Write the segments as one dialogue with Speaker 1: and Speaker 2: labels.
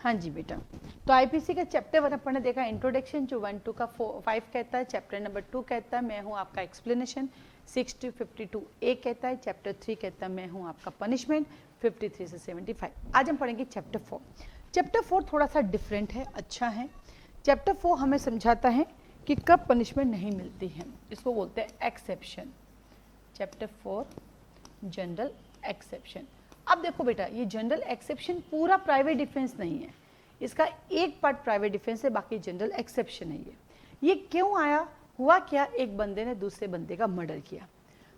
Speaker 1: हाँ जी बेटा, तो आईपीसी का चैप्टर 1 अपन ने देखा इंट्रोडक्शन, जो 1 2 का 5 कहता है, चैप्टर नंबर 2 कहता है मैं हूँ आपका एक्सप्लेनेशन, 6 to 52 ए कहता है, चैप्टर 3 कहता है मैं हूँ आपका पनिशमेंट, 53 से 75। आज हम पढ़ेंगे चैप्टर 4। चैप्टर 4 थोड़ा सा डिफरेंट है, अच्छा है। चैप्टर 4 हमें समझाता है कि कब पनिशमेंट नहीं मिलती है, इसको बोलते हैं एक्सेप्शन। Chapter 4 general exception. अब देखो बेटा, ये जनरल एक्सेप्शन पूरा प्राइवेट डिफेंस नहीं है, इसका एक पार्ट प्राइवेट डिफेंस है, बाकी जनरल एक्सेप्शन है। ये क्यों आया, हुआ क्या, एक बंदे ने दूसरे बंदे का मर्डर किया,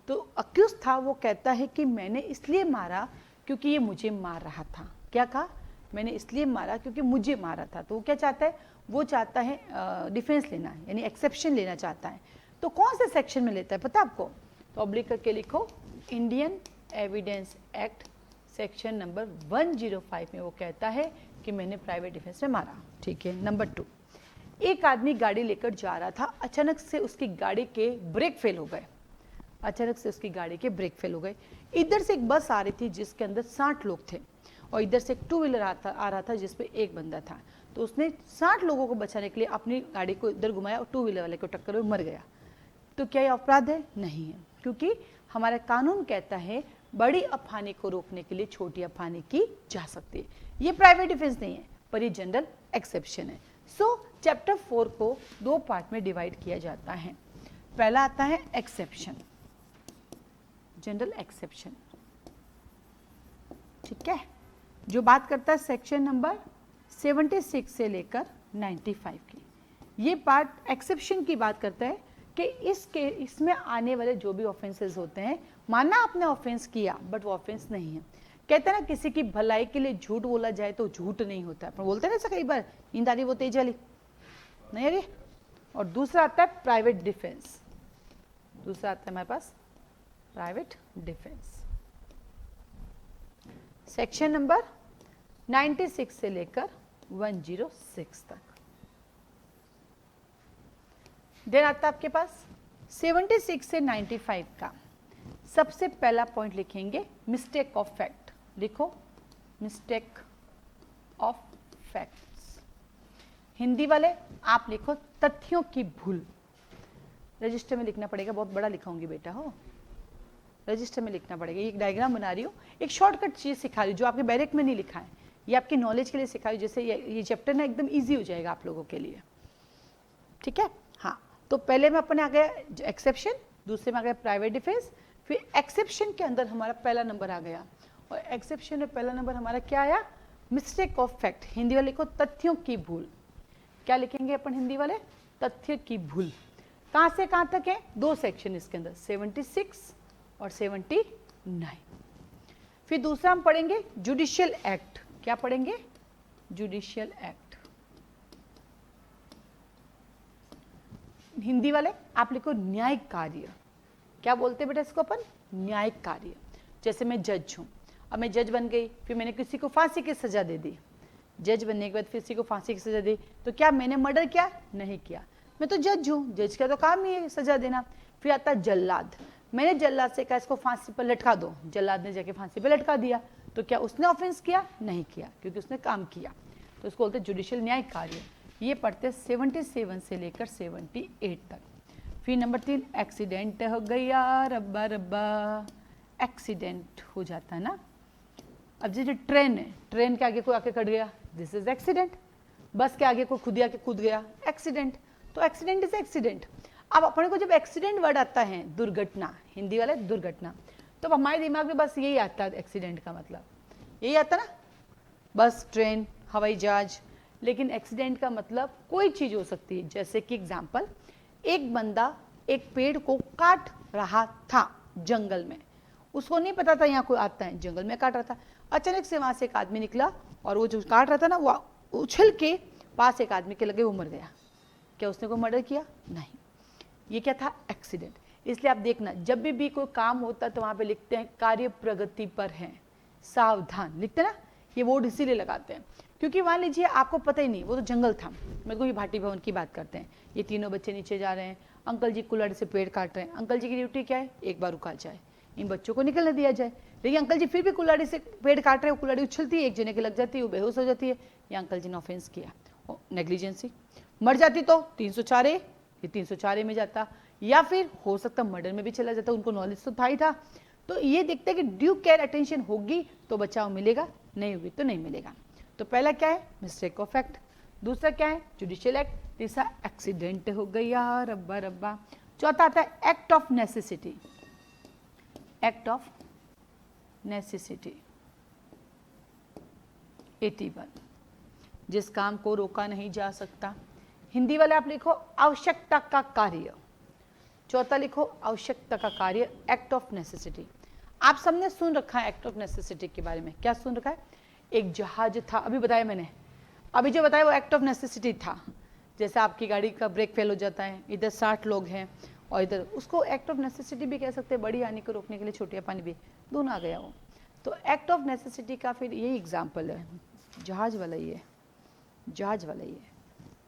Speaker 1: तो अक्यूज था, वो कहता है कि मैंने इसलिए मारा क्योंकि ये मुझे मार रहा था। क्या कहा, मैंने इसलिए मारा क्योंकि मुझे मारा था। तो वो क्या चाहता है, वो चाहता है डिफेंस लेना, यानी एक्सेप्शन लेना चाहता है। तो कौन से सेक्शन में लेता है पता आपको, तो ऑब्लिक करके लिखो, Indian evidence act section number 105 में वो कहता है कि मैंने प्राइवेट डिफेंस में मारा। ठीक है। नंबर 2, एक आदमी गाड़ी लेकर जा रहा था, अचानक से उसकी गाड़ी के ब्रेक फेल हो गए। अचानक से उसकी गाड़ी के ब्रेक फेल हो गए। इधर से एक बस आ रही थी जिसके अंदर 60 लोग थे, और इधर से एक 2 व्हीलर आ रहा था जिसपे एक बंदा था। तो उसने 60 लोगों को बचाने के लिए अपनी गाड़ी को इधर घुमाया और 2 व्हीलर वाले को टक्कर में मर गया। तो क्या ये अपराध है? नहीं है, क्योंकि हमारा कानून कहता है बड़ी अफवाह को रोकने के लिए छोटी अफवाह की जा सकती है। ये प्राइवेट डिफेंस नहीं है, पर ये जनरल एक्सेप्शन है। सो चैप्टर 4 को 2 पार्ट में डिवाइड किया जाता है। पहला आता है एक्सेप्शन, जनरल एक्सेप्शन, ठीक है, जो बात करता है सेक्शन नंबर 76 से लेकर 95 की। ये पार्ट एक्सेप्शन की बात करता है कि इसमें आने वाले जो भी ऑफेंसेस होते हैं, माना आपने ऑफेंस किया बट वो ऑफेंस नहीं है। कहते हैं ना, किसी की भलाई के लिए झूठ बोला जाए तो झूठ नहीं होता है, पर बोलते हैं ना कई बार, नींद आ रही वो तेज वाली नहीं आ रही। और दूसरा आता है प्राइवेट डिफेंस, दूसरा आता है हमारे पास प्राइवेट डिफेंस, सेक्शन नंबर 96 से लेकर 106 तक। देन आता है आपके पास 76 से 95 का। सबसे पहला पॉइंट लिखेंगे मिस्टेक ऑफ फैक्ट। लिखो मिस्टेक ऑफ फैक्ट्स। हिंदी वाले आप लिखो तथ्यों की भूल। रजिस्टर में लिखना पड़ेगा, बहुत बड़ा लिखाऊंगी बेटा, हो रजिस्टर में लिखना पड़ेगा। एक डायग्राम बना रही हूँ, एक शॉर्टकट चीज सिखा रही हूँ जो आपके बैरिक में नहीं लिखा है, ये आपकी नॉलेज के लिए सिखा रही हूँ, जैसे ये चैप्टर ना एकदम ईजी हो जाएगा आप लोगों के लिए। ठीक है। हाँ, तो पहले में अपने आ गया एक्सेप्शन, दूसरे में आ गया प्राइवेट डिफेंस, फिर एक्सेप्शन के अंदर हमारा पहला नंबर आ गया, और एक्सेप्शन में पहला नंबर हमारा क्या आया, मिस्टेक ऑफ फैक्ट। हिंदी वाले लिखो तथ्यों की भूल। क्या लिखेंगे अपन हिंदी वाले, तथ्य की भूल। कहां से कहां तक है, 2 सेक्शन इसके अंदर, 76 और 79। फिर दूसरा हम पढ़ेंगे जुडिशियल एक्ट। क्या पढ़ेंगे, जुडिशियल एक्ट। हिंदी वाले आप लिखो न्यायिक कार्य। क्या बोलते हैं बेटा इसको अपन, न्यायिक कार्य। जैसे मैं जज हूं, अब मैं जज बन गई, फिर मैंने किसी को फांसी की सजा दे दी। जज बनने के बाद फिर किसी को फांसी की सजा दी, तो क्या मैंने मर्डर किया? नहीं किया, मैं तो जज हूं, जज का तो काम ही है सजा देना। फिर आता है जल्लाद। मैंने जल्लाद से कहा इसको फांसी पर लटका दो, जल्लाद ने जाके फांसी पर लटका दिया, तो क्या उसने ऑफेंस किया? नहीं किया, क्योंकि उसने काम किया। तो उसको बोलते हैं जुडिशियल न्यायिक कार्य। ये पढ़ते 77 से लेकर 78 तक। फिर नंबर 3 एक्सीडेंट हो गया, रब्बा रब्बा, एक्सीडेंट हो जाता है ना। अब जैसे ट्रेन है, ट्रेन के आगे कोई आके कट गया, दिस इज एक्सीडेंट। बस के आगे कोई खुद आके कूद गया, एक्सीडेंट। तो एक्सीडेंट इज एक्सीडेंट। अब अपने को जब एक्सीडेंट वर्ड आता है, दुर्घटना, हिंदी वाले दुर्घटना, तो हमारे दिमाग में बस यही आता है, एक्सीडेंट का मतलब यही आता ना, बस, ट्रेन, हवाई जहाज। लेकिन एक्सीडेंट का मतलब कोई चीज हो सकती है। जैसे कि एग्जाम्पल, एक बंदा एक पेड़ को काट रहा था जंगल में, उसको नहीं पता था यहाँ कोई आता है, जंगल में काट रहा था। अचानक से वहां से एक आदमी निकला, और वो जो काट रहा था ना, वो उछल के पास एक आदमी के लगे, वो मर गया। क्या उसने कोई मर्डर किया? नहीं। ये क्या था? एक्सीडेंट। इसलिए आप देखना, जब भी कोई काम होता है तो वहां पे लिखते हैं कार्य प्रगति पर है, सावधान, लिखते ना। ये वर्ड इसीलिए लगाते हैं क्योंकि मान लीजिए आपको पता ही नहीं, वो तो जंगल था। मेरे को ये भाटी भवन की बात करते हैं, ये तीनों बच्चे नीचे जा रहे हैं, अंकल जी कुल्हड़ से पेड़ काट रहे हैं। अंकल जी की ड्यूटी क्या है? एक बार रुका जाए, इन बच्चों को निकलने दिया जाए। लेकिन अंकल जी फिर भी कुल्हाड़ी से पेड़ काट रहे हो, कुल्हाड़ी उछलती है, एक जने के लग जाती है, वो बेहोश हो जाती है, ये अंकल जी ने ऑफेंस किया, नेग्लिजेंसी। मर जाती तो 304A, ये 304A में जाता, या फिर हो सकता मर्डर में भी चला जाता, उनको नॉलेज तो था ही था। तो ये देखते हैं कि ड्यू केयर अटेंशन होगी तो बचाव मिलेगा, नहीं होगी तो नहीं मिलेगा। तो पहला क्या है, मिस्टेक ऑफ फैक्ट। दूसरा क्या है, जुडिशियल एक्ट। तीसरा एक्सीडेंट हो गया, रब्बा रब्बा। चौथा आता है act of necessity. Act of necessity 81, जिस काम को रोका नहीं जा सकता। हिंदी वाले आप लिखो आवश्यकता का कार्य। चौथा लिखो आवश्यकता का कार्य, एक्ट ऑफ नेसेसिटी। आप सबने सुन रखा है एक्ट ऑफ नेसेसिटी के बारे में। क्या सुन रखा है, एक जहाज था, अभी बताया मैंने, अभी जो बताया वो एक्ट ऑफ नेसेसिटी था। जैसे आपकी गाड़ी का ब्रेक फेल हो जाता है, इधर 60 लोग हैं और इधर, उसको एक्ट ऑफ नेसेसिटी भी कह सकते हैं, बड़ी हानि को रोकने के लिए छोटी पानी भी, दोनों आ गया वो। तो एक्ट ऑफ नेसेसिटी का फिर यही एग्जाम्पल है, जहाज वाला ही है, जहाज वाला ही है।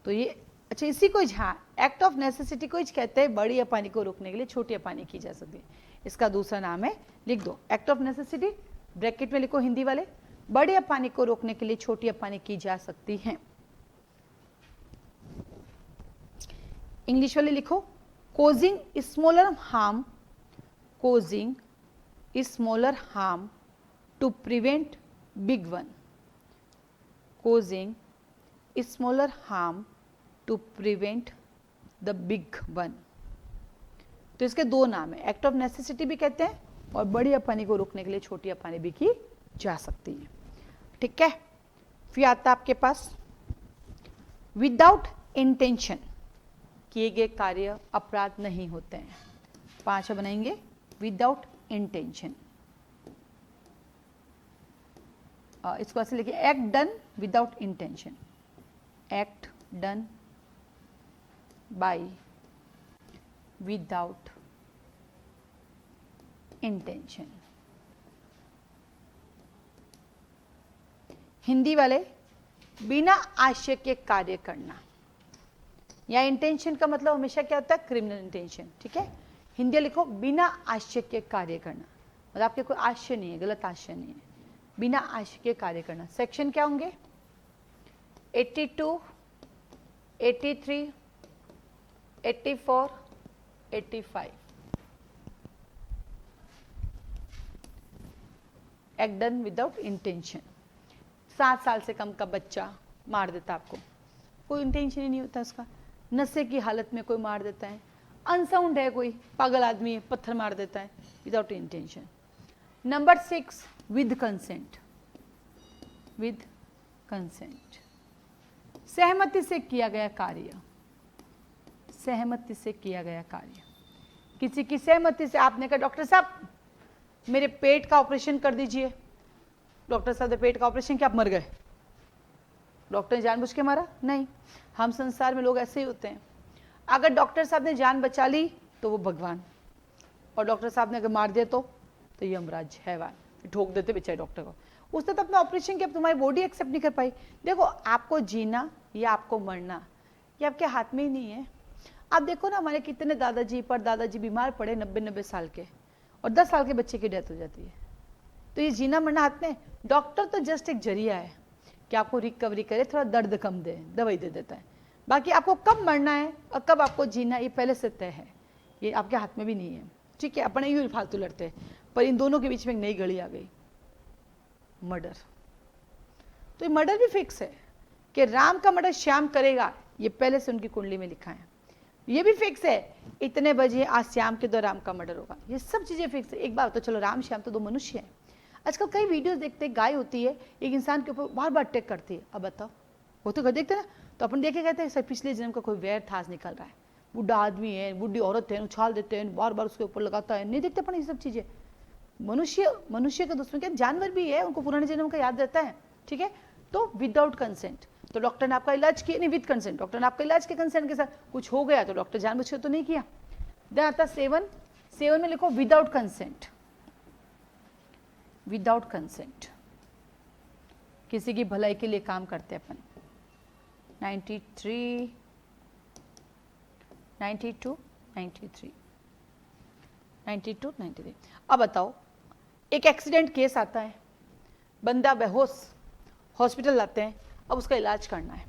Speaker 1: तो ये अच्छा, इसी को हाँ एक्ट ऑफ नेसेसिटी को कहते हैं, बड़ी पानी को रोकने के लिए छोटी पानी की जा सकती है। इसका दूसरा नाम है, लिख दो एक्ट ऑफ नेसेसिटी, ब्रैकेट में लिखो हिंदी वाले, बड़ी पानी को रोकने के लिए छोटी पानी की जा सकती है। इंग्लिश वाले लिखो causing smaller harm, causing smaller harm to prevent big one, causing smaller harm to prevent the big one। तो इसके दो नाम है, एक्ट ऑफ नेसेसिटी भी कहते हैं और बड़ी पानी को रोकने के लिए छोटी पानी भी की जा सकती है। ठीक है, फिर आता आपके पास विदाउट इंटेंशन किए गए कार्य अपराध नहीं होते हैं। 5 बनाएंगे, विदाउट इंटेंशन। इसको ऐसे लिखिए, act done without intention, act done by without intention. Hindi वाले, बिना आशय के कार्य करना, या इंटेंशन का मतलब हमेशा क्या होता है, क्रिमिनल इंटेंशन। ठीक है, हिंदी लिखो बिना आशय के कार्य करना, मतलब आपके कोई आशय नहीं है, गलत आशय नहीं है, बिना आशय के कार्य करना। सेक्शन क्या होंगे, 82, 83, 84, 85। Act done without intention. 7 साल से कम का बच्चा मार देता आपको, कोई इंटेंशन ही नहीं होता उसका। नशे की हालत में कोई मार देता है, अनसाउंड है, कोई पागल आदमी है, पत्थर मार देता है, without intention. Number 6, with consent, with consent, सहमति से किया गया कार्य, सहमति से किया गया कार्य। किसी की सहमति से आपने कहा डॉक्टर साहब मेरे पेट का ऑपरेशन कर दीजिए, डॉक्टर साहब ने पेट का ऑपरेशन किया, आप मर गए। डॉक्टर ने जानबूझ के मारा? नहीं। हम संसार में लोग ऐसे ही होते हैं, अगर डॉक्टर साहब ने जान बचा ली तो वो भगवान, और डॉक्टर साहब ने अगर मार दिया तो यमराज, हैवान, ठोक देते बेचारे डॉक्टर को। उसने तो अपना ऑपरेशन किया, तुम्हारी बॉडी एक्सेप्ट नहीं कर पाई। देखो, आपको जीना या आपको मरना ये आपके हाथ में ही नहीं है। आप देखो ना, हमारे कितने दादाजी पर दादाजी बीमार पड़े 90-90 साल के, और 10 साल के बच्चे की डेथ हो जाती है। तो ये जीना मरना हाथ में, डॉक्टर तो जस्ट एक जरिया है कि आपको रिकवरी करे, थोड़ा दर्द कम दे, दवाई दे देता है। बाकी आपको कब मरना है और कब आपको जीना ये पहले से तय है, ये आपके हाथ में भी नहीं है। ठीक है, अपने यूं फालतू लड़ते हैं, पर इन दोनों के बीच में एक नई घड़ी आ गई, मर्डर। तो ये मर्डर भी फिक्स है कि राम का मर्डर श्याम करेगा, ये पहले से उनकी कुंडली में लिखा है। ये भी फिक्स है, इतने बजे आज श्याम के दो राम का मर्डर होगा, ये सब चीजें फिक्स है। एक बार तो चलो, राम श्याम तो दो मनुष्य हैं। आजकल कई वीडियोस देखते हैं, गाय होती है एक इंसान के ऊपर बार बार अटैक करती है। अब बताओ, वो तो देखते ना, तो अपन देखे कहते हैं पिछले जन्म का कोई वैर था, निकल रहा है, बुढ़ा आदमी है, बुढ़ी औरत है, उछाल देते हैं, बार बार उसके ऊपर लगाता है। नहीं देखते अपन ये सब चीजें। मनुष्य का दुश्मन क्या, जानवर भी है, उनको पुराने जन्म का याद रहता है। ठीक है, तो विदाउट कंसेंट, तो डॉक्टर ने आपका इलाज किया, नहीं विद कंसेंट, डॉक्टर ने आपका इलाज के कंसेंट के साथ कुछ हो गया तो डॉक्टर जानबूझ के तो नहीं किया। देन आता 7 में लिखो विदाउट कंसेंट, विदाउट कंसेंट, किसी की भलाई के लिए काम करते अपन। 93, 92, 93, 92, 93। अब बताओ, एक एक्सीडेंट केस आता है, बंदा बेहोश, हॉस्पिटल लाते हैं, अब उसका इलाज करना है।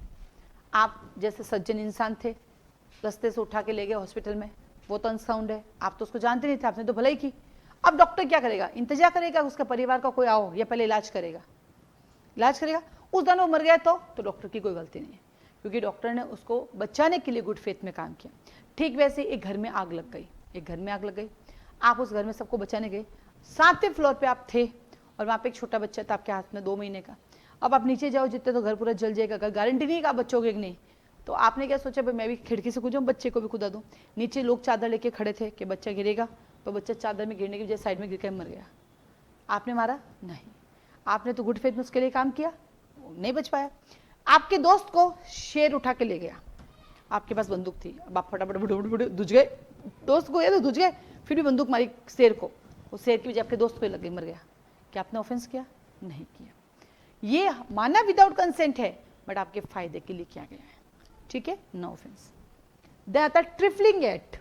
Speaker 1: आप जैसे सज्जन इंसान थे, रास्ते से उठा के ले गए हॉस्पिटल में, वो तो अनसाउंड है, आप तो उसको जानते नहीं थे, आपने तो भलाई की। अब डॉक्टर क्या करेगा, इंतजार करेगा उसका परिवार का कोई आओ या पहले इलाज करेगा? इलाज करेगा। उस दिन वो मर गया तो डॉक्टर की कोई गलती नहीं है, क्योंकि डॉक्टर ने उसको बचाने के लिए गुड फेथ में काम किया। ठीक वैसे एक घर में आग लग गई, एक घर में आग लग गई, आप उस घर में सबको बचाने गए, 7वें फ्लोर पे आप थे और वहाँ पे एक छोटा बच्चा था आपके हाथ में 2 महीने का। अब आप नीचे जाओ जितने तो घर पूरा जल जाएगा, अगर गारंटी नहीं है कि आप बचोगे कि नहीं। तो आपने क्या सोचा, भाई मैं भी खिड़की से कूदूं, बच्चे को भी कूदा दूं। नीचे लोग चादर लेके खड़े थे कि बच्चा गिरेगा, तो बच्चा चादर में गिरने की वजह साइड में गिर के मर गया। आपने मारा नहीं, आपने तो गुड फेथ में उसके लिए काम किया, नहीं बच पाया। आपके दोस्त को शेर उठा के ले गया, आपके पास बंदूक थी, अब आप फटाफट दुझ गए, दोस्त को ये तो दुझ गए, फिर भी बंदूक मारी शेर को, उस शेर की वजह आपके दोस्त को लग गई, मर गया। क्या आपने ऑफेंस किया? नहीं किया। ये माना विदाउट कंसेंट है, बट आपके फायदे के लिए किया गया है, ठीक है, नो ऑफेंस। देन आता ट्रिफलिंग एक्ट,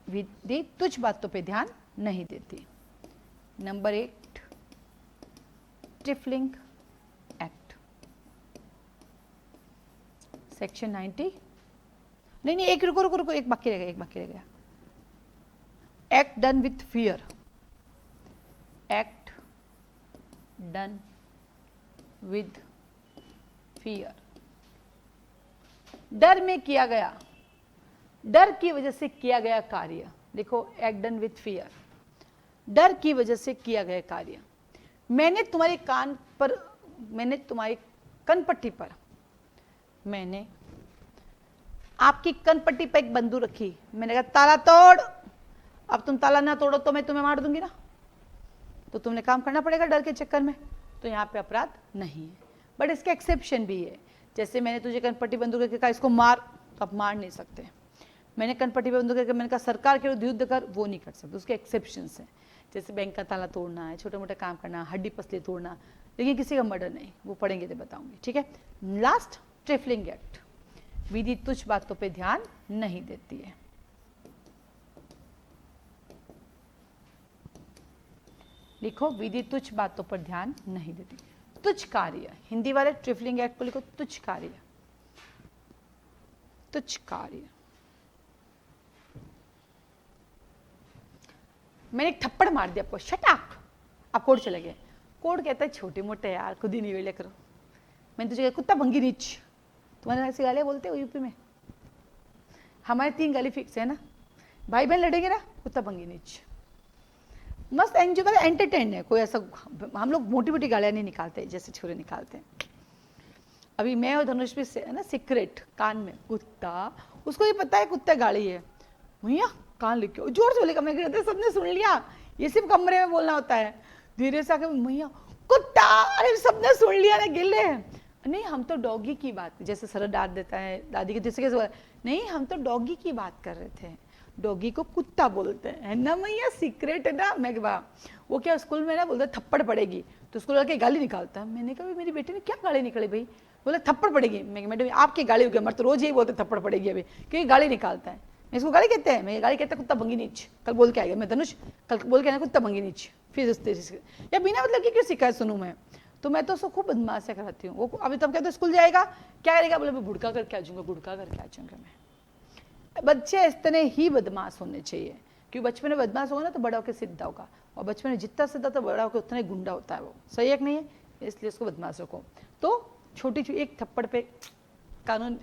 Speaker 1: विधि तुच्छ बातों पे ध्यान नहीं देती। Number 8 trifling act, section 90। नहीं, एक रुको, एक बाकी रह गया। Act done with fear, act done with fear, डर में किया गया, डर की वजह से किया गया कार्य। देखो, एक्ट डन विथ फियर, डर की वजह से किया गया कार्य। मैंने तुम्हारी कनपट्टी पर मैंने आपकी कनपट्टी पर एक बंदूक रखी, मैंने कहा ताला तोड़, अब तुम ताला ना तोड़ो तो मैं तुम्हें मार दूंगी ना, तो तुमने काम करना पड़ेगा डर के चक्कर में। तो यहाँ पे अपराध नहीं है, बट इसके एक्सेप्शन भी है। जैसे मैंने तुझे कनपट्टी बंदूक करके कहा इसको मार, तो आप मार नहीं सकते। मैंने कनपट्टी बंदूक करके मैंने कहा सरकार के विरुद्ध युद्ध कर, वो नहीं कर सकते, उसके एक्सेप्शंस हैं। जैसे बैंक का ताला तोड़ना है, छोटे मोटे काम करना, हड्डी पसली तोड़ना, लेकिन किसी का मर्डर नहीं, वो पढ़ेंगे तो बताऊंगी, ठीक है। लास्ट ट्रिफलिंग एक्ट, विधि तुच्छ बातों पे ध्यान नहीं देती है। लिखो, विधि तुच्छ बातों पर ध्यान नहीं देती। तुच्छ कार्य, हिंदी वाले ट्रिफलिंग एक्ट को लिखो तुच्छ कार्य, तुच्छ कार्य। मैंने एक थप्पड़ मार दिया आपको, शटाक, आप कोर्ट चले गए। कोर्ट कहता है छोटे मोटे यार खुद ही निवेले करो। मैंने तुझे कहा कुत्ता भंगी नीच, तुम्हारे ऐसी गालियां बोलते हो यूपी में? हमारे 3 गाली फिक्स है ना, भाई बहन लड़ेंगे ना, कुत्ता भंगी नीच, मस्त एंजॉय कर, एंटरटेन है। कोई ऐसा, हम लोग मोटी मोटी गालियां नहीं निकालते जैसे छोरे निकालते हैं। अभी मैं और धनुष भी है ना, सीक्रेट कान में कुत्ता, उसको ये पता है कुत्ता गाली है, भैया कान लेके जोर से बोलेगा, मैं कहते सबने सुन लिया, ये सिर्फ कमरे में बोलना होता है। धीरे से आके भैया कुत्ता, अरे सबने सुन लिया ना, गिले नहीं, हम तो डॉगी की बात, जैसे सर डांट देता है दादी के तीसरे के, नहीं हम तो डॉगी की बात कर रहे थे, डॉगी को कुत्ता बोलते हैं ना मैया, सीक्रेट है ना। मैं वो क्या स्कूल में ना बोलते थप्पड़ पड़ेगी, तो स्कूल वाले गाली निकालता है। मैंने कहा मेरी बेटी ने क्या गाली निकाली भाई? बोले थप्पड़ पड़ेगी। मैं मैडम आपकी गाली हो गई, मर तो रोज यही बोलते थप्पड़ पड़ेगी अभी, क्योंकि गाली निकालता है। मैं इसको गाली कहते हैं, मैं गाली कहता कुत्ता भंगी नीच, कल बोल के आएगा, मैं धनुष कल बोल के आना कुत्ता भंगी नीच, फिर या बिना मतलब कि क्यों शिकायत सुनूं मैं? तो मैं तो उसको खूब बदमाशियां कराती हूँ। वो अभी तब कहते स्कूल जाएगा, क्या करेगा? बोले मैं बुड़का करके आ जाऊंगा, बुड़का करके आ जाऊंगा मैं। बच्चे इतने ही बदमाश होने चाहिए, क्योंकि बचपन में बदमाश होगा ना तो बड़ा होकर सीधा होगा, और बचपन में जितना सीधा तो बड़ा होकर उतना ही गुंडा होता है। वो सही है कि नहीं है? इसलिए उसको बदमाश रखो। तो छोटी एक थप्पड़ पे कानून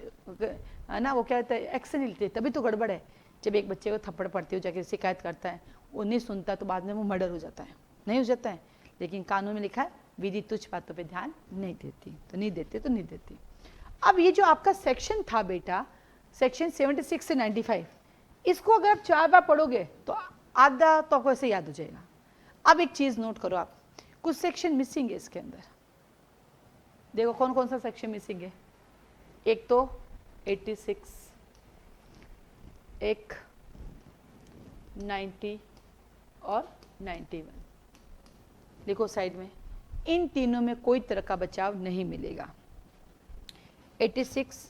Speaker 1: है ना, वो क्या कहते हैं, एक्शन नहीं लेते, तभी तो गड़बड़ है। जब एक बच्चे को थप्पड़ पड़ती हो, जाके शिकायत करता है, वो नहीं सुनता, तो बाद में वो मर्डर हो जाता है, नहीं हो जाता है। लेकिन कानून में लिखा है विधि तुच्छ बातों पे ध्यान नहीं देती, तो नहीं देते तो नहीं देती। अब ये जो आपका सेक्शन था बेटा, सेक्शन 76 से 95, इसको अगर आप 4 बार पढ़ोगे तो आधा तो आपको ऐसे याद हो जाएगा। अब एक चीज नोट करो आप, कुछ सेक्शन मिसिंग है इसके अंदर। देखो कौन कौन सा सेक्शन मिसिंग है। एक तो 86, एक 90 और 91। देखो साइड में, इन तीनों में कोई तरह का बचाव नहीं मिलेगा। 86,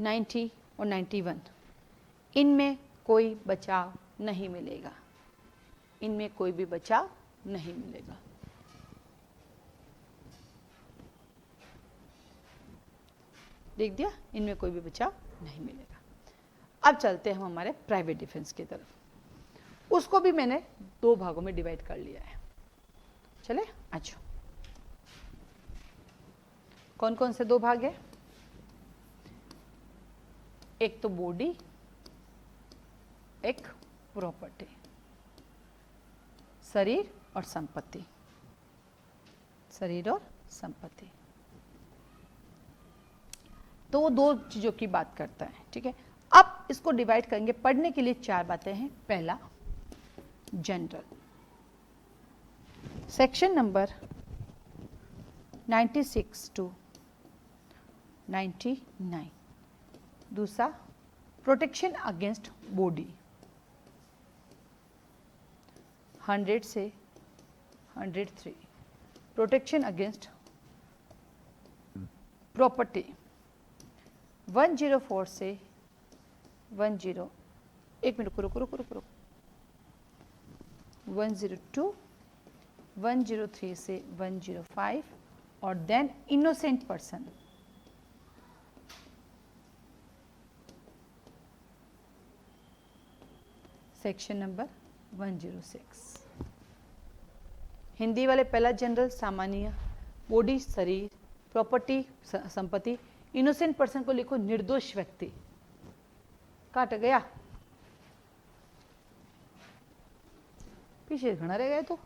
Speaker 1: 90 और 91, इनमें कोई बचाव नहीं मिलेगा। इनमें कोई भी बचाव नहीं मिलेगा। देख दिया, इनमें कोई भी बचाव नहीं मिलेगा। अब चलते हैं हम हमारे प्राइवेट डिफेंस की तरफ। उसको भी मैंने दो भागों में डिवाइड कर लिया है। चले, अच्छा, कौन कौन से दो भाग है? एक तो बॉडी, एक प्रॉपर्टी, शरीर और संपत्ति, शरीर और संपत्ति। तो वो दो चीजों की बात करता है, ठीक है। अब इसको डिवाइड करेंगे। पढ़ने के लिए चार बातें हैं। पहला, जनरल, सेक्शन नंबर 96 to 99। दूसरा, प्रोटेक्शन अगेंस्ट बॉडी 100 से 103, प्रोटेक्शन अगेंस्ट प्रॉपर्टी 104 से 10, एक मिनट रुको 102, 103 से 105 और then innocent person section number 106। Hindi वाले पहला जनरल सामान्य, बॉडी शरीर, प्रॉपर्टी संपत्ति, इनोसेंट पर्सन को लिखो निर्दोष व्यक्ति। काट गया, पीछे घना रह गए तो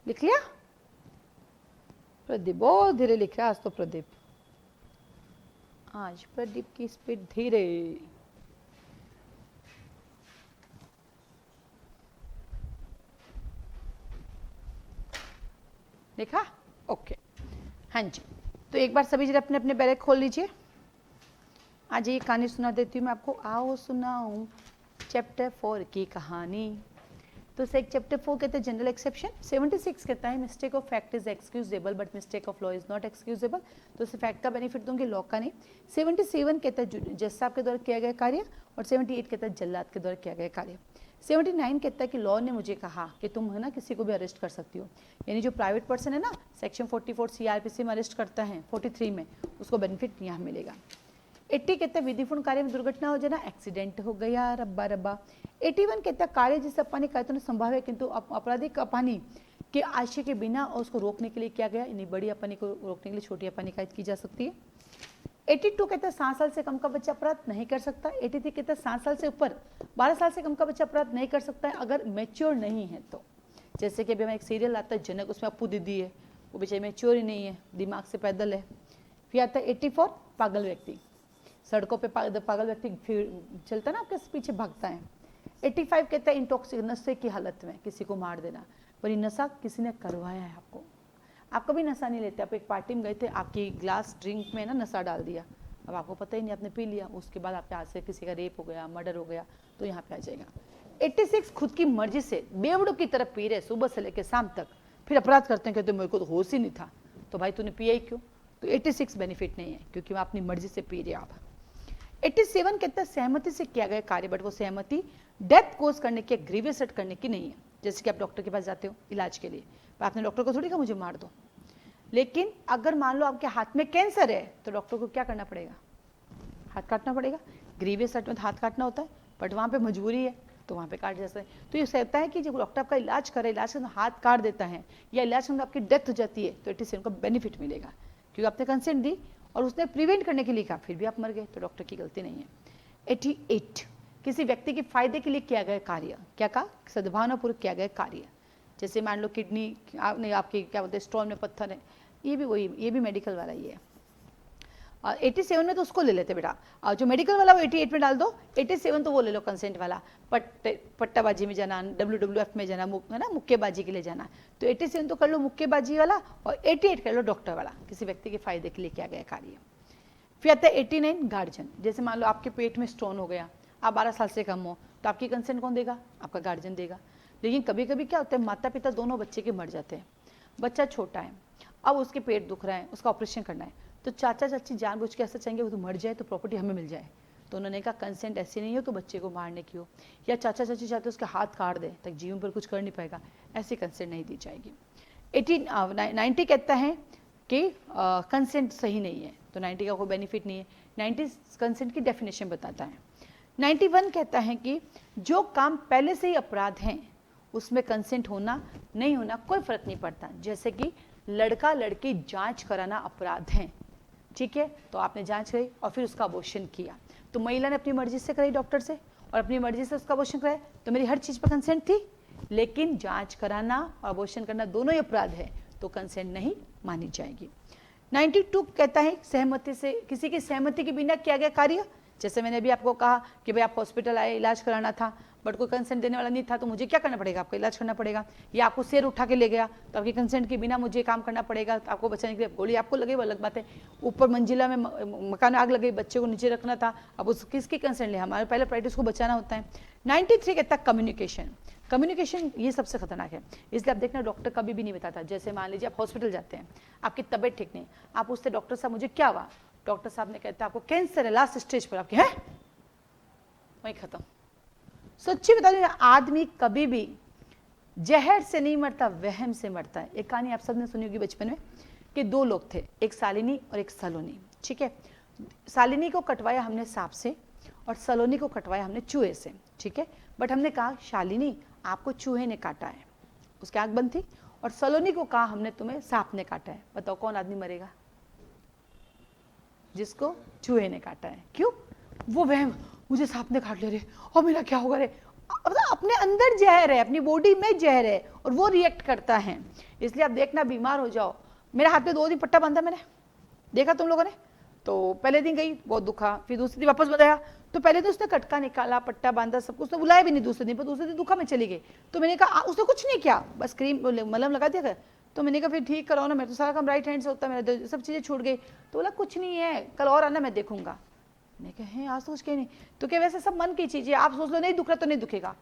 Speaker 1: लिख लिया। प्रदीप बहुत धीरे लिख रहा आज तो। आज प्रदीप की स्पीड धीरे। देखा? ओके, हाँ जी। तो एक बार सभी जरा अपने अपने बैरक खोल लीजिए। आज ये कहानी सुना देती हूँ मैं आपको। आओ सुनाऊं चैप्टर 4 की कहानी। तो चैप्टर 4 कहते हैं जनरल एक्सेप्शन। 76 कहता है mistake of fact is excusable but mistake of law is not excusable. तो उसे फैक्ट का बेनिफिट दूंगी, लॉ का नहीं। 77 कहता है जज साहब के द्वारा किया गया कार्य और 78 कहता है जल्लाद के द्वारा किया गया कार्य। 79 कहता है कि लॉ ने मुझे कहा कि तुम है ना किसी को भी अरेस्ट कर सकती हो, यानी जो प्राइवेट पर्सन है ना सेक्शन 44 CRPC में अरेस्ट करता है 43 में, उसको बेनिफिट यहाँ मिलेगा। 80 कहता है विधिपूर्ण कार्य में दुर्घटना हो जाए ना, एक्सीडेंट हो गया रब्बा। 81 कहता है कार्य जिसे अपनी कायतों संभव है किंतु आपराधिक अपनी के आशय के बिना और उसको रोकने के लिए किया गया, यानी बड़ी अपनी को रोकने के लिए छोटी अपनी कायद की जा सकती है। 82 कहता है 7 साल से कम का बच्चा अपराध नहीं कर सकता। 83 कहता है 7 साल से ऊपर 12 साल से कम का बच्चा अपराध नहीं कर सकता है अगर मेच्योर नहीं है तो। जैसे कि अभी हमें एक सीरियल आता है जनक, उसमें अप्पू दीदी है, वो बेचारी मेच्योर ही नहीं है, दिमाग से पैदल है। फिर आता है 84 पागल व्यक्ति, सड़कों पे पागल व्यक्ति चलता है ना आपके पीछे भागता है। 85 कहता है इंटॉक्सिक नशे की हालत में किसी को मार देना, पर ये नशा किसी ने करवाया है आपको। आप कभी नशा नहीं लेते, आप एक पार्टी में गए थे, आपकी ग्लास ड्रिंक में ना नशा डाल दिया, अब आपको पता ही नहीं, आपने पी लिया, उसके बाद आपके हाथ से किसी का रेप हो गया, मर्डर हो गया, तो यहाँ पे आ जाएगा। 86 खुद की मर्जी से बेवड़ों की तरफ पी रहे सुबह से लेकर शाम तक, फिर अपराध करते हैं, कहते मेरे को तो होश ही नहीं था, तो भाई तूने पिया ही क्यों? तो 86 बेनिफिट नहीं है क्योंकि वो अपनी मर्जी से पी रहे आप। 87 कहता है सहमति से किया गया कार्य, बट वो सहमति डेथ कोज करने की, ग्रीवियस हर्ट करने की नहीं है। जैसे कि आप डॉक्टर के पास जाते हो इलाज के लिए, पर आपने डॉक्टर को थोड़ी कहा मुझे मार दो, लेकिन अगर मान लो आपके हाथ में कैंसर है तो डॉक्टर को क्या करना पड़ेगा? हाथ काटना पड़ेगा। ग्रीवियस हर्ट में हाथ काटना होता है, बट वहाँ पे मजबूरी है तो वहाँ पे काट जैसा है। तो ये कहता है कि जब डॉक्टर आपका इलाज करे, इलाज के हाथ काट देता है या इलाज के आपकी डेथ हो जाती है तो 87 को बेनिफिट मिलेगा क्योंकि आपने कंसेंट दी और उसने प्रिवेंट करने के लिए कहा, फिर भी आप मर गए तो डॉक्टर की गलती नहीं है। 88 किसी व्यक्ति के फायदे के लिए किया गया कार्य, क्या कहा? सद्भावनापूर्वक किया गया कार्य। जैसे मान लो किडनी नहीं आपकी क्या बोलते हैं स्टोन में पत्थर है, ये भी वही, ये भी मेडिकल वाला ही है। 87 में तो उसको ले लेते बेटा, और जो मेडिकल वाला वो 88 में डाल दो, 87 तो वो ले लो कंसेंट वाला, पट्टाबाजी में जाना, WWF में जाना, है ना, मुक्केबाजी के लिए जाना, तो 87 तो कर लो मुक्केबाजी वाला, और 88 कर लो डॉक्टर वाला, किसी व्यक्ति के फायदे के लिए किया गया कार्य। फिर आता है 89 गार्जियन। जैसे मान लो आपके पेट में स्टोन हो गया, आप 12 साल से कम हो, तो आपकी कंसेंट कौन देगा? आपका गार्जियन देगा। लेकिन कभी कभी क्या होता है, माता पिता दोनों बच्चे के मर जाते हैं, बच्चा छोटा है, अब उसके पेट दुख रहा है, उसका ऑपरेशन करना है, तो चाचा चाची जानबूझ के ऐसा चाहेंगे वो तो मर जाए तो प्रॉपर्टी हमें मिल जाए, तो उन्होंने कहा कंसेंट ऐसी नहीं हो कि बच्चे को मारने की हो, या चाचा चाची चाहते उसके हाथ काट दे तक जीवन पर कुछ कर नहीं पाएगा, ऐसी कंसेंट नहीं दी जाएगी। 90 कहता है कि कंसेंट सही नहीं है, तो 90 का कोई बेनिफिट नहीं है। 90 कंसेंट की डेफिनेशन बताता है। 91 कहता है कि जो काम पहले से ही अपराध हैं उसमें कंसेंट होना नहीं होना कोई फर्क नहीं पड़ता। जैसे कि लड़का लड़की जांच कराना अपराध है, ठीक है, तो आपने जांच कराई और फिर उसका अबॉर्शन किया, तो महिला ने अपनी मर्जी से कराई डॉक्टर से और अपनी मर्जी से उसका अबॉर्शन कराया, तो मेरी हर चीज पर कंसेंट थी। लेकिन जांच कराना और अबॉर्शन करना दोनों ही अपराध है, तो कंसेंट नहीं मानी जाएगी। 92 कहता है सहमति से, किसी की सहमति के बिना किया गया कार्य। जैसे मैंने अभी आपको कहा कि भाई आप हॉस्पिटल आए, इलाज कराना था, बट कोई कंसेंट देने वाला नहीं था, तो मुझे क्या करना पड़ेगा? आपका इलाज करना पड़ेगा। या आपको शेर उठा के ले गया, तो आपकी कंसेंट के बिना मुझे काम करना पड़ेगा, तो आपको बचाने के लिए गोली आपको लगे, वो अलग बात है। ऊपर मंजिला में मकान में आग लगी, बच्चे को नीचे रखना था, अब उस किसकी कंसेंट ले? हमारे पहले प्राइवेट को बचाना होता है। 93 कहता है कम्युनिकेशन। कम्युनिकेशन ये सबसे खतरनाक है, इसलिए आप देखना डॉक्टर कभी भी नहीं बताता। जैसे मान लीजिए आप हॉस्पिटल जाते हैं, आपकी तबीयत ठीक नहीं, आप पूछते डॉक्टर साहब मुझे क्या हुआ, डॉक्टर साहब ने कहता है आपको कैंसर है लास्ट स्टेज पर, आपके है वही खत्म। सच्ची बता दो, आदमी कभी भी जहर से नहीं मरता, वहम से मरता है। एक कहानी आप सबने सुनी होगी बचपन में कि दो लोग थे, एक सालिनी और एक सलोनी, ठीक है। सालिनी को कटवाया हमने सांप से और सलोनी को कटवाया हमने चूहे से, ठीक है। बट हमने कहा शालिनी आपको चूहे ने काटा है, उसकी आंख बंद थी, और सलोनी को कहा हमने तुम्हें सांप ने काटा है। बताओ कौन आदमी मरेगा? जिसको चूहे ने काटा है। क्यों? वो वहम, मुझे सांप ने काट लिया रे, और मेरा क्या होगा रे। अपने अंदर जहर है, अपनी बॉडी में जहर है और वो रिएक्ट करता है। इसलिए आप देखना बीमार हो जाओ, मेरे हाथ पे 2 दिन पट्टा बांधा, मैंने देखा तुम लोगों ने, तो पहले दिन गई बहुत दुखा, फिर दूसरे दिन वापस बताया, तो पहले दिन उसने कटका निकाला, पट्टा बांधा, सब कुछ, तो बुलाया भी नहीं दूसरे दिन, पर दूसरे दिन दुखा में चली गई। तो मैंने कहा उसने कुछ नहीं किया, बस क्रीम मलहम लगा दिया। तो मैंने कहा फिर ठीक कराओ ना, मैं तो सारा काम राइट हैंड से होता है, मेरा सब चीजें छूट गई। तो बोला कुछ नहीं है, कल और आना मैं देखूंगा। मैंने कहा है आज सोच के नहीं, तो क्या वैसे सब मन की चीजें, आप सोच लो नहीं दुख रहा तो नहीं दुखेगा।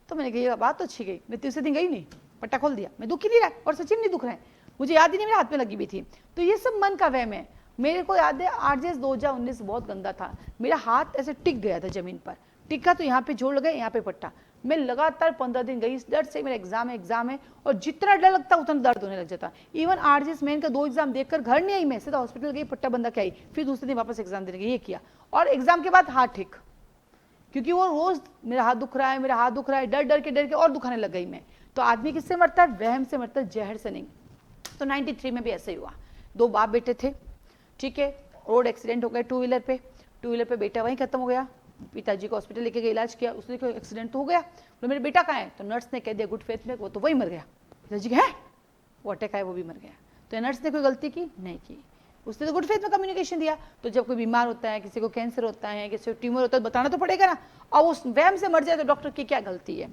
Speaker 1: तो मैंने कहा ये बात तो अच्छी गई, मैं तीसरे दिन गई नहीं, पट्टा खोल दिया, मैं दुख ही नहीं रहा और सचिन नहीं दुख रहा है, मुझे याद ही नहीं मेरे हाथ में लगी हुई थी। तो ये सब मन का वहम है। मेरे को याद है RJS 2019 बहुत गंदा था, मेरा हाथ ऐसे टिक गया था जमीन पर, टिका तो यहाँ पे जोड़ लगा, यहाँ पे पट्टा। मैं लगातार 15 दिन गई इस डर से, मेरा एग्जाम है, और जितना डर लगता उतना दर्द होने लग जाता। इवन RJS मेन का 2 एग्जाम देखकर घर नहीं आई, मैं सीधा हॉस्पिटल गई, पट्टा बंदा के आई, फिर दूसरे दिन वापस एग्जाम देने गई, ये किया, और एग्जाम के बाद हाथ ठीक, क्योंकि वो रोज मेरा हाथ दुख रहा है, मेरा हाथ दुख रहा है, डर के और दुखाने लग गई मैं। तो आदमी किससे मरता है? वहम से मरता है, जहर से नहीं। तो 93 में भी ऐसा ही हुआ, 2 बाप बेटे थे, ठीक है, रोड एक्सीडेंट हो गया, टू व्हीलर पे बेटा वहीं खत्म हो गया, पिताजी को हॉस्पिटल लेके गए, इलाज किया, उसने एक्सीडेंट तो हो गया, तो मेरे बेटा कहाँ है? तो नर्स ने कह दिया गुड फेथ में, वो तो वही मर गया। पिताजी है वो अटैक आया, वो भी मर गया। तो नर्स ने कोई गलती की? नहीं की, उसने तो गुड फेथ में कम्युनिकेशन दिया। तो जब कोई बीमार होता है, किसी को कैंसर होता है, किसी को ट्यूमर होता है, बताना तो पड़ेगा ना, और उस वहम से मर जाए तो डॉक्टर की क्या गलती है?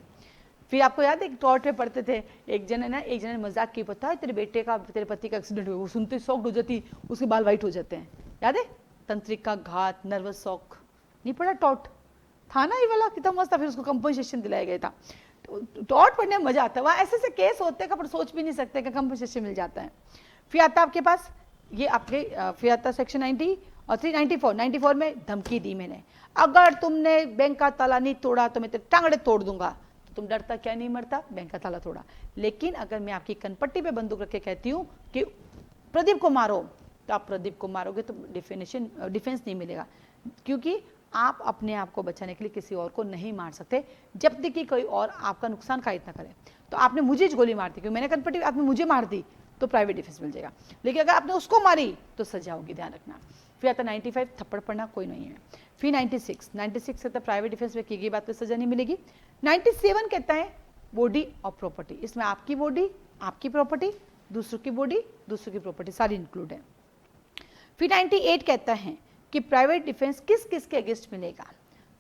Speaker 1: फिर आपको याद है टॉर्च में पढ़ते थे, एक जन ने मजाक की, पता है तेरे बेटे का, तेरे पति का एक्सीडेंट हुआ, वो सुनते शॉक्ड हो जाती, उसके बाल वाइट हो जाते हैं, याद है? तंत्रिका घात, नर्वस शॉक, नहीं पढ़ा? टॉट था ना ये वाला, कितना मस्त था, फिर उसको कंपनसेशन दिलाया गया था। तो टॉट पढ़ने में मजा आता है, वहाँ ऐसे केस होते हैं पर सोच भी नहीं सकते कि कंपनसेशन मिल जाता है। फिर आता है आपके पास ये आपके, फिर आता है सेक्शन 90 और 394 में धमकी दी मैंने, अगर तुमने बैंक का ताला नहीं तोड़ा तो मैं तेरे टांगड़े तोड़ दूंगा। तुम डरता क्या नहीं मरता? बैंक का ताला तोड़ा। लेकिन अगर मैं आपकी कनपट्टी पे बंदूक रख के कहती हूँ कि प्रदीप को मारो, तो आप प्रदीप को मारोगे तो डिफेंस नहीं मिलेगा, क्योंकि आप अपने आप को बचाने के लिए किसी और को नहीं मार सकते जब तक कि कोई और आपका नुकसान कायद ना करे। तो आपने मुझे गोली मार दी, क्योंकि मैंने कनपट्टी, आपने मुझे मार दी तो प्राइवेट डिफेंस मिल जाएगा, लेकिन अगर आपने उसको मारी तो सजा होगी, ध्यान रखना। फिर आता 95 थप्पड़ पड़ना कोई नहीं है। फिर 96 कहता है प्राइवेट डिफेंस में की गई बात पे सजा नहीं मिलेगी। 97 कहता है बॉडी और प्रॉपर्टी, इसमें आपकी बॉडी, आपकी प्रॉपर्टी, दूसरों की बॉडी, दूसरों की प्रॉपर्टी सारी इंक्लूड है। फिर 98 कहता है कि प्राइवेट डिफेंस किस किस के अगेंस्ट मिलेगा।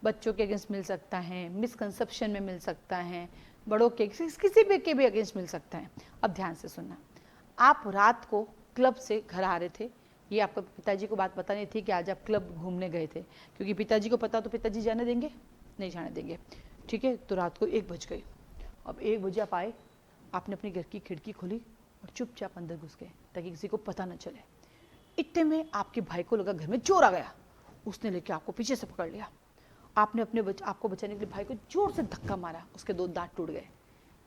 Speaker 1: बच्चों के अगेंस्ट मिल सकता है, मिसकंसेप्शन में मिल सकता है, बड़ों के किसी भी के भी अगेंस्ट मिल सकता है। अब ध्यान से सुनना, आप रात को क्लब से घर आ रहे थे, ये आपको पिताजी को बात बतानी थी कि आज आप क्लब घूमने गए थे, क्योंकि पिताजी को पता तो पिताजी जाने देंगे, नहीं जाने देंगे, ठीक है। तो रात को 1 बज गई। अब 1 बजे आप आए, आपने अपने घर की खिड़की खोली और चुपचाप अंदर घुस गए ताकि किसी को पता न चले। इतने में आपके भाई को लगा घर में चोर आ गया, उसने लेके आपको पीछे से पकड़ लिया। आपने अपने आपको बचाने के लिए भाई को जोर से धक्का मारा, उसके 2 दांत टूट गए।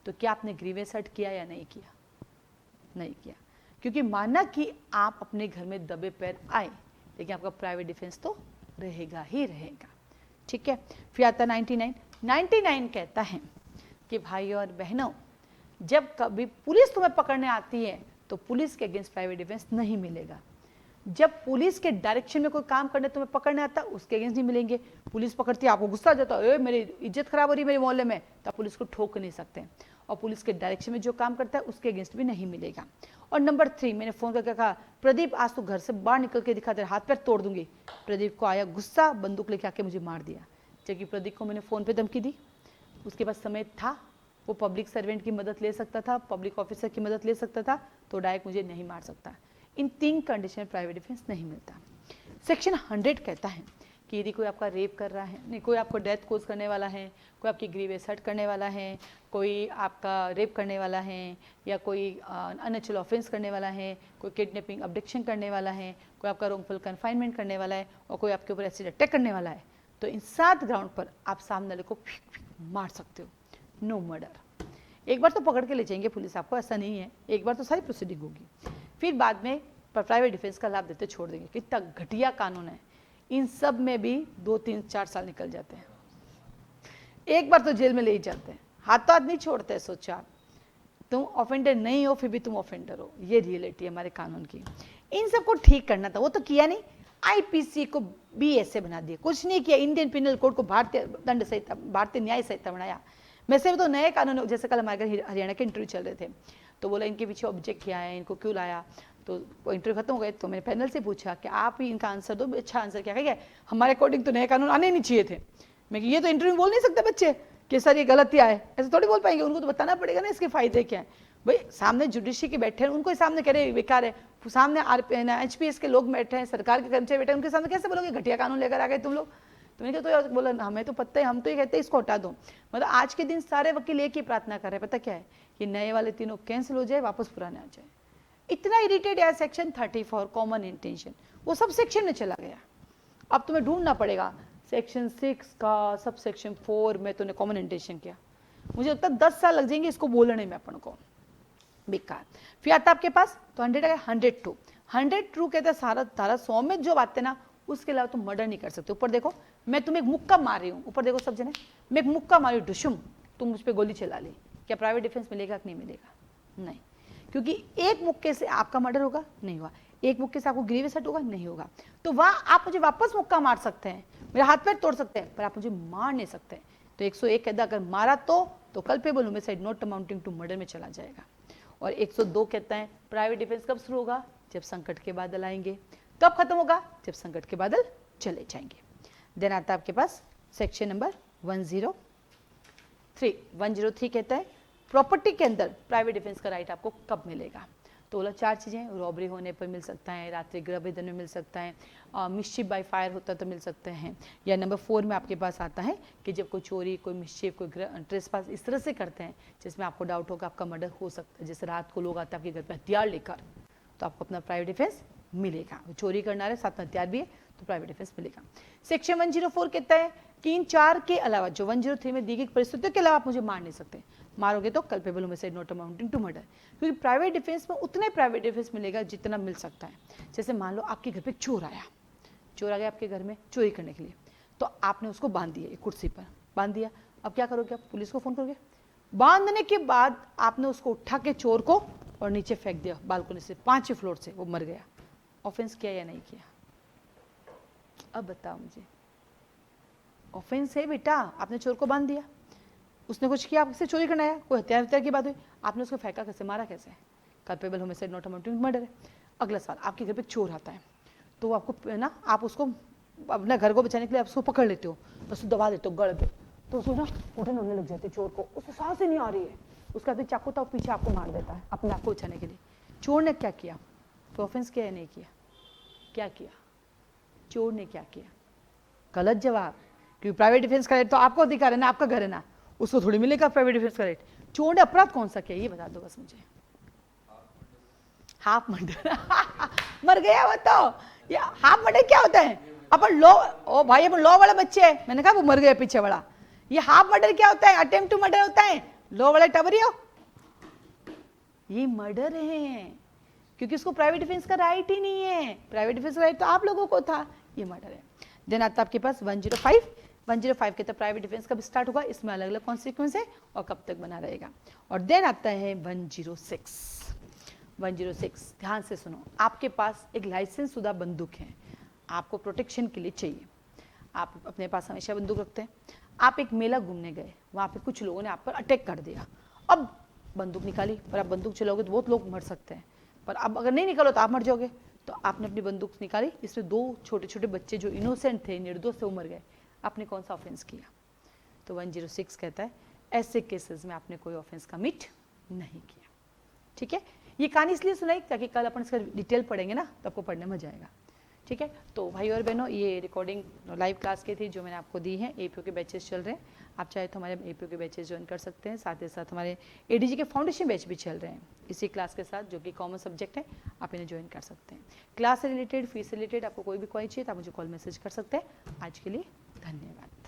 Speaker 1: तो क्या आपने ग्रीवेंस हर्ट किया या नहीं किया? नहीं किया, क्योंकि माना कि आप अपने घर में दबे पैर आए, लेकिन आपका प्राइवेट डिफेंस तो रहेगा ही रहेगा, ठीक है। फिर आता 99 कहता है कि भाई और बहनों, जब कभी पुलिस तुम्हें पकड़ने आती है तो पुलिस के अगेंस्ट प्राइवेट डिफेंस नहीं मिलेगा। जब पुलिस के डायरेक्शन में कोई काम करने तुम्हें पकड़ने आता है, उसके अगेंस्ट नहीं मिलेंगे। पुलिस पकड़ती है, आपको गुस्सा आ जाता है, मेरी इज्जत खराब हो रही है मेरे मोहल्ले में, तो पुलिस को ठोक नहीं सकते। और पुलिस के डायरेक्शन में जो काम करता है उसके अगेंस्ट भी नहीं मिलेगा। और नंबर 3, मैंने फोन करके कहा, प्रदीप आज तो घर से बाहर निकल के दिखा, तेरे हाथ पैर तोड़ दूंगी। प्रदीप को आया गुस्सा, बंदूक लेके आके मुझे मार दिया। जबकि प्रदीप को मैंने फोन पे धमकी दी, उसके पास समय था, वो पब्लिक सर्वेंट की मदद ले सकता था, पब्लिक ऑफिसर की मदद ले सकता था, तो डायरेक्ट मुझे नहीं मार सकता। इन 3 कंडीशन में प्राइवेट डिफेंस नहीं मिलता। सेक्शन 100 कहता है कि यदि कोई आपका रेप कर रहा है, नहीं कोई आपको डेथ कोज करने वाला है, कोई आपकी ग्रीवेंस हर्ट करने वाला है, कोई आपका रेप करने वाला है, या कोई अननेचुरल ऑफेंस करने वाला है, कोई किडनैपिंग अबडक्शन करने वाला है, कोई आपका रोंगफुल कन्फाइनमेंट करने वाला है, और कोई आपके ऊपर एसिड अटैक करने वाला है, तो इन 7 ग्राउंड पर आप सामने वाले को मार सकते हो। No murder. एक बार तो पकड़ के ले जाएंगे पुलिस आपको, ऐसा नहीं है, एक बार तो सारी प्रोसीडिंग होगी, फिर बाद में प्राइवेट डिफेंस का लाभ देते छोड़ देंगे। कितना घटिया कानून है। इन सब में भी 2, 3, 4 साल निकल जाते हैं, एक बार तो जेल में ले ही जाते हैं, हाथों हाथ नहीं छोड़ते। सोचो आप, तुम ऑफेंडर नहीं हो फिर भी तुम ऑफेंडर हो, ये रियलिटी है हमारे कानून की। इन सबको ठीक करना था, वो तो किया नहीं। आईपीसी को भी ऐसे बना दिया, कुछ नहीं किया। इंडियन पिनल कोड को भारतीय दंड संहिता, भारतीय न्याय संहिता बनाया। वैसे भी तो नए कानून, जैसे कल हमारे घर हरियाणा के इंटरव्यू चल रहे थे, तो बोला इनके पीछे ऑब्जेक्ट क्या है, इनको क्यों लाया, तो इंटरव्यू खत्म हो गए, तो मैंने पैनल से पूछा कि आप ही इनका आंसर दो, अच्छा आंसर क्या है, हमारे अकॉर्डिंग तो नए कानून आने नहीं चाहिए थे। मैं ये तो इंटरव्यू बोल नहीं सकते बच्चे कि सर ये गलतियाँ है, ऐसे थोड़ी बोल पाएंगे, उनको तो बताना पड़ेगा ना इसके फायदे क्या है। भाई सामने जुडिशरी के बैठे हैं, उनको सामने कह रहे बेकार है, सामने HPS के लोग बैठे हैं, सरकार के कर्मचारी बैठे हैं, उनके सामने कैसे बोलोगे घटिया कानून लेकर आ गए तुम लोग। तो मैंने कहा तो बोला हमें तो पता है, हम तो ये कहते हैं इसको हटा दो। मतलब आज के दिन सारे वकील एक ही प्रार्थना कर रहे हैं, पता क्या है, कि नए वाले तीनों कैंसिल हो जाए, वापस पुराने आ जाए। इतना इरिटेट है सेक्शन 34 कॉमन इंटेंशन, वो सब सेक्शन में चला गया। अब तुम्हें ढूंढना पड़ेगा सेक्शन 6 का सब सेक्शन 4 में तूने कॉमन इंटेंशन किया। मुझे लगता है 10 साल लग जाएंगे इसको बोलने में अपन को, बेकार। फिर आता आपके पास तो 102 कहता है सारा धारा 100 में जो बातें ना, उसके अलावा तुम मर्डर नहीं कर सकते। ऊपर देखो, मैं तुम्हें एक मुक्का मार रही हूँ, ऊपर देखो सब जने, मैं एक मुक्का मारी डुशुम, तुम मुझ पर गोली चला ली, क्या प्राइवेट डिफेंस मिलेगा कि नहीं मिलेगा? नहीं, क्योंकि एक मुक्के से आपका मर्डर होगा नहीं हुआ, एक मुक्के से आपको ग्रीवेंस हर्ट होगा नहीं होगा। तो वहां आप मुझे वापस मुक्का मार सकते हैं, मेरे हाथ पैर तोड़ सकते हैं, पर आप मुझे मार नहीं सकते। तो 101 कहता अगर मारा तो culpable homicide not amounting to murder में चला जाएगा। और 102 कहता है प्राइवेट डिफेंस कब शुरू होगा? जब संकट के बादल आएंगे। तब खत्म होगा जब संकट के बादल चले जाएंगे। देन आता है आपके पास सेक्शन नंबर 103 कहता है प्रॉपर्टी के अंदर प्राइवेट डिफेंस का राइट आपको कब मिलेगा? तो बोला 4 चीज़ें, रॉबरी होने पर मिल सकता है, रात्रि गृह भेदन में मिल सकता है, मिस्चिफ बाय फायर होता तो मिल सकते हैं, या नंबर 4 में आपके पास आता है कि जब कोई चोरी, कोई मिस्चिफ, कोई ट्रेसपास इस तरह से करते हैं जिसमें आपको डाउट होगा आपका मर्डर हो सकता है, जैसे रात को लोग आते हैं आपके घर पर हथियार लेकर, तो आपको अपना प्राइवेट डिफेंस मिलेगा। चोरी करना है, साथ में हथियार भी है, तो प्राइवेट डिफेंस मिलेगा। सेक्शन 104 कहता है कि इन 4 के अलावा जो 103 में दी गई परिस्थितियों के अलावा आप मुझे मार नहीं सकते, मारोगे तो culpable homicide not amounting to murder. क्योंकि प्राइवेट डिफेंस में उतने प्राइवेट डिफेंस मिलेगा जितना मिल सकता है। जैसे मान लो आपके घर पे चोर आ गया आपके घर में चोरी करने के लिए, तो आपने उसको बांध दिया, एक कुर्सी पर बांध दिया। अब क्या करोगे आप? पुलिस को फोन करोगे। बांधने के बाद आपने उसको उठा के चोर को और नीचे फेंक दिया बालकनी से, 5वें फ्लोर से, वो मर गया। ऑफेंस किया या नहीं किया? अब बताओ मुझे। ऑफेंस है बेटा, आपने चोर को बांध दिया, उसने कुछ किया, आपसे चोरी करना है, कोई हथियार की बात हुई, आपने उसको फेंका कैसे, मारा कैसे? Culpable homicide not amounting to murder है। अगला सवाल, आपके घर पे चोर आता है, तो आपको ना, आप उसको अपने घर को बचाने के लिए आप उसको पकड़ लेते हो, बस दबा देते हो गड़ पे, तो उसको ना घुटन होने लग जाती है चोर को, उसको सांस ही नहीं आ रही है, उसका फिर चाकू था पीछे आपको मार देता है अपने आप को बचाने के लिए। चोर ने क्या किया? तो ऑफेंस किया या नहीं किया? क्या किया? चोर ने क्या किया? गलत जवाब, क्योंकि प्राइवेट डिफेंस का राइट तो आपको अधिकार है ना, आपका घर है ना, उसको थोड़ी मिलेगा प्राइवेट डिफेंस का राइट। चोर ने अपराध कौन सा किया ये बता दो बस मुझे। हाफ मर्डर मर गया वो तो। ये हाफ मर्डर क्या होता है? अपन लॉ, ओ भाई अपन लॉ वाला बच्चे है, मैंने कहा वो मर गया पीछे वाला। ये हाफ मर्डर क्या होता है? अटेम्प्ट टू मर्डर होता है। लॉ वाला टबरियो, ये मर्डर है, क्योंकि उसको प्राइवेट डिफेंस का राइट ही नहीं है। प्राइवेट डिफेंस का राइट तो आप लोगों को था, ये मर्डर है। देन आता आपके पास 105 के तहत प्राइवेट डिफेंस कब स्टार्ट होगा, इसमें अलग अलग कॉन्सिक्वेंस है और कब तक बना रहेगा। और देन आता है 106। ध्यान से सुनो, आपके पास एक लाइसेंस शुदा बंदूक है, आपको प्रोटेक्शन के लिए चाहिए, आप अपने पास हमेशा बंदूक रखते हैं। आप एक मेला घूमने गए, वहाँ पे कुछ लोगों ने आप पर अटैक कर दिया, अब बंदूक निकाली, पर आप बंदूक चलाओगे तो बहुत लोग मर सकते हैं, पर अब अगर नहीं निकालो तो आप मर जाओगे। तो आपने अपनी बंदूक निकाली, इसमें 2 छोटे छोटे बच्चे जो इनोसेंट थे, निर्दोष से मर गए, आपने कौन सा ऑफेंस किया? तो 106 कहता है ऐसे केसेस में आपने कोई ऑफेंस कमिट नहीं किया। ठीक है, ये कहानी इसलिए सुनाई ताकि कल अपन इसका डिटेल पढ़ेंगे ना, तो आपको पढ़ने में मजा आएगा। ठीक है, तो भाई और बहनों, ये रिकॉर्डिंग लाइव क्लास की थी जो मैंने आपको दी है। एपीओ के बैचेस चल रहे हैं, आप चाहे तो हमारे एपीओ के बैचेस ज्वाइन कर सकते हैं, साथ ही साथ हमारे एडीजी के फाउंडेशन बैच भी चल रहे हैं इसी क्लास के साथ, जो कि कॉमन सब्जेक्ट है, आप इन्हें ज्वाइन कर सकते हैं। क्लास से रिलेटेड, फीस से रिलेटेड आपको कोई भी क्वेरी चाहिए तो आप मुझे कॉल मैसेज कर सकते हैं। आज के लिए धन्यवाद।